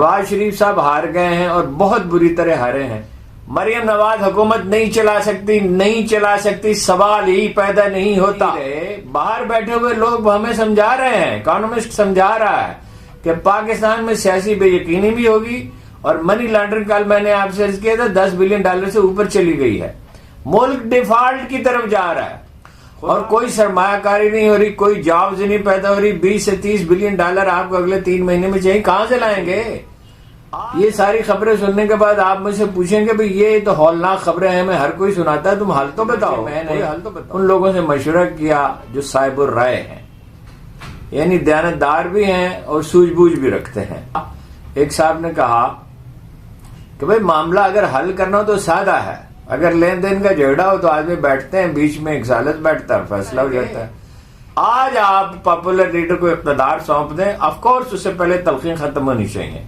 نواز شریف صاحب ہار گئے ہیں اور بہت بری طرح ہارے ہیں. مریم نواز حکومت نہیں چلا سکتی سوال ہی پیدا نہیں ہوتا. باہر بیٹھے ہوئے لوگ ہمیں سمجھا رہے ہیں, اکانومسٹ سمجھا رہا ہے کہ پاکستان میں سیاسی بے یقینی بھی ہوگی اور منی لانڈرنگ کل میں نے آپ سے عرض کیا تھا $10 بلین سے اوپر چلی گئی ہے. ملک ڈیفالٹ کی طرف جا رہا ہے اور کوئی سرمایہ کاری نہیں ہو رہی, کوئی جابز نہیں پیدا ہو رہی. $20 سے $30 بلین آپ کو اگلے 3 مہینے میں چاہیے, کہاں سے لائیں گے؟ یہ ساری خبریں سننے کے بعد آپ مجھ سے پوچھیں گے بھئی یہ تو ہولناک خبریں ہیں, میں ہر کوئی سناتا ہے, تم حل تو بتاؤ. میں نے ان لوگوں سے مشورہ کیا جو صاحب الرائے ہیں, یعنی دیانتدار بھی ہیں اور سوجھ بوجھ بھی رکھتے ہیں. ایک صاحب نے کہا کہ بھئی معاملہ اگر حل کرنا ہو تو سادہ ہے, اگر لین دین کا جھگڑا ہو تو آدمی بیٹھتے ہیں, بیچ میں ایک ثالث بیٹھتا ہے, فیصلہ ہو جاتا ہے. آج آپ پاپولر لیڈر کو اقتدار سونپ دیں, آف کورس اس سے پہلے تلخین ختم ہونی چاہیے.